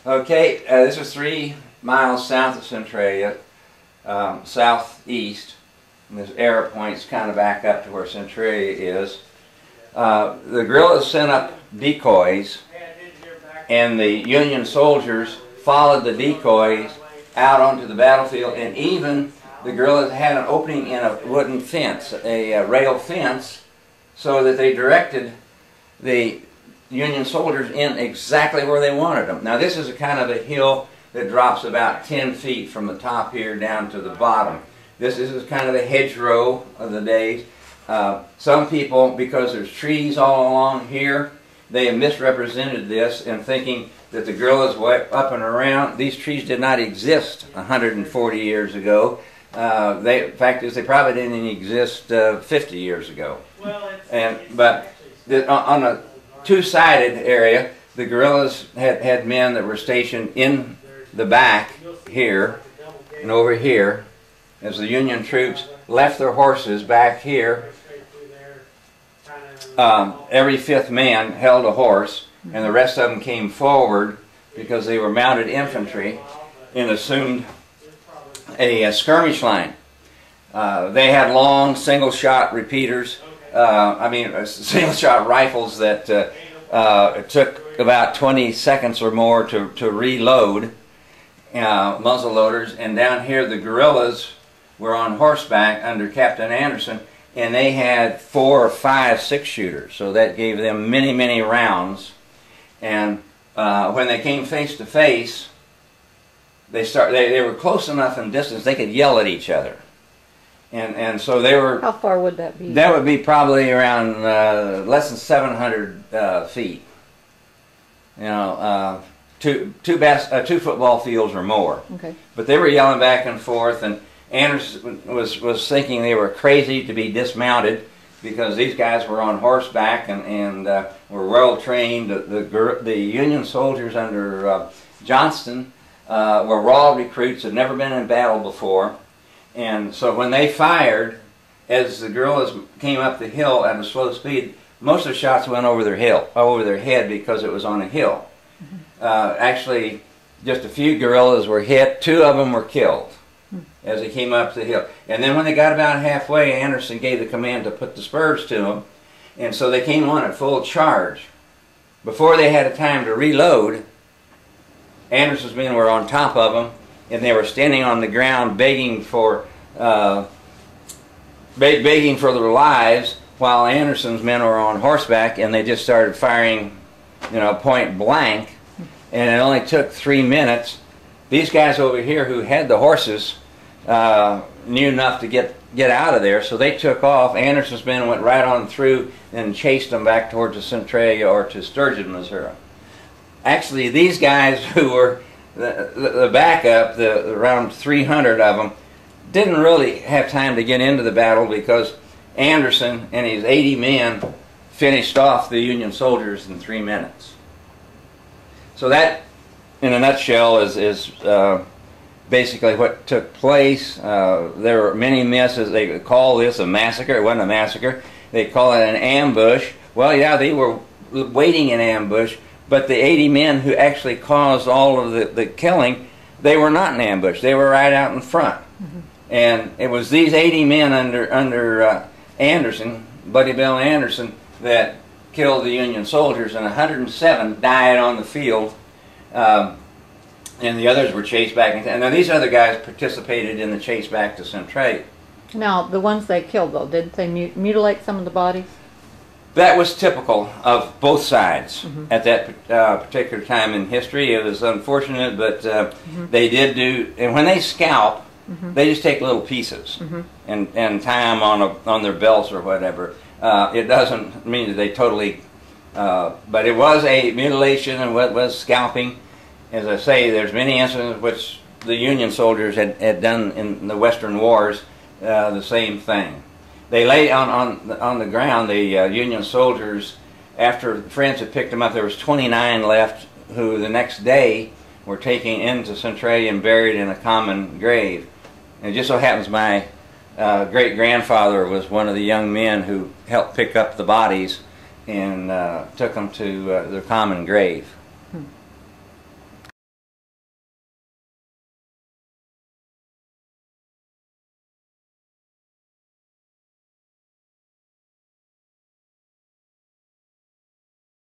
Okay, this is 3 miles south of Centralia, southeast. And this arrow points kind of back up to where Centralia is. The guerrillas sent up decoys, and the Union soldiers followed the decoys out onto the battlefield, and even the guerrillas had an opening in a wooden fence, a rail fence, so that they directed the Union soldiers in exactly where they wanted them. Now this is a kind of a hill that drops about 10 feet from the top here down to the bottom. This is kind of a hedgerow of the days. Some people, because there's trees all along here, they have misrepresented this in thinking that the guerrillas were up and around. These trees did not exist 140 years ago. The fact is, they probably didn't exist 50 years ago. But on a two-sided area, the guerrillas had men that were stationed in the back here and over here, as the Union troops left their horses back here. Every fifth man held a horse, and the rest of them came forward because they were mounted infantry and assumed a skirmish line. They had long single-shot repeaters, single-shot rifles that it took about 20 seconds or more to reload, muzzle loaders. And down here the guerrillas were on horseback under Captain Anderson, and they had 4 or 5 6-shooters, so that gave them many, many rounds. And when they came face to face, they were close enough in distance they could yell at each other. And so they were... How far would that be? That would be probably around less than 700 feet. You know, two football fields or more. Okay. But they were yelling back and forth, and Anderson was thinking they were crazy to be dismounted because these guys were on horseback and were well trained. The Union soldiers under Johnston were raw recruits, had never been in battle before. And so when they fired, as the guerrillas came up the hill at a slow speed, most of the shots went over their head because it was on a hill. Actually, just a few guerrillas were hit. 2 of them were killed as they came up the hill. And then when they got about halfway, Anderson gave the command to put the spurs to them. And so they came on at full charge. Before they had a time to reload, Anderson's men were on top of them, and they were standing on the ground begging for their lives, while Anderson's men were on horseback, and they just started firing, you know, point blank. And it only took 3 minutes. These guys over here who had the horses knew enough to get out of there, so they took off. Anderson's men went right on through and chased them back towards the Centralia or to Sturgis, Missouri. Actually, these guys who were the backup, around 300 of them, didn't really have time to get into the battle because Anderson and his 80 men finished off the Union soldiers in 3 minutes. So that, in a nutshell, is basically what took place. There were many misses. They call this a massacre. It wasn't a massacre. They call it an ambush. Well, yeah, they were waiting in ambush, but the 80 men who actually caused all of the killing, they were not in ambush. They were right out in front. And it was these 80 men under Anderson, Buddy Bill Anderson, that killed the Union soldiers, and 107 died on the field, and the others were chased back. And now these other guys participated in the chase back to Centralia. Now, the ones they killed, though, didn't they mutilate some of the bodies? That was typical of both sides at that particular time in history. It was unfortunate, but they did do, and when they scalp, they just take little pieces and tie them on their belts or whatever. It doesn't mean that they totally, but it was a mutilation and what was scalping. As I say, there's many incidents which the Union soldiers had done in the Western wars, the same thing. They lay on the ground, the Union soldiers, after friends had picked them up. There was 29 left who the next day were taken into Centralia and buried in a common grave. And it just so happens my great-grandfather was one of the young men who helped pick up the bodies and took them to their common grave.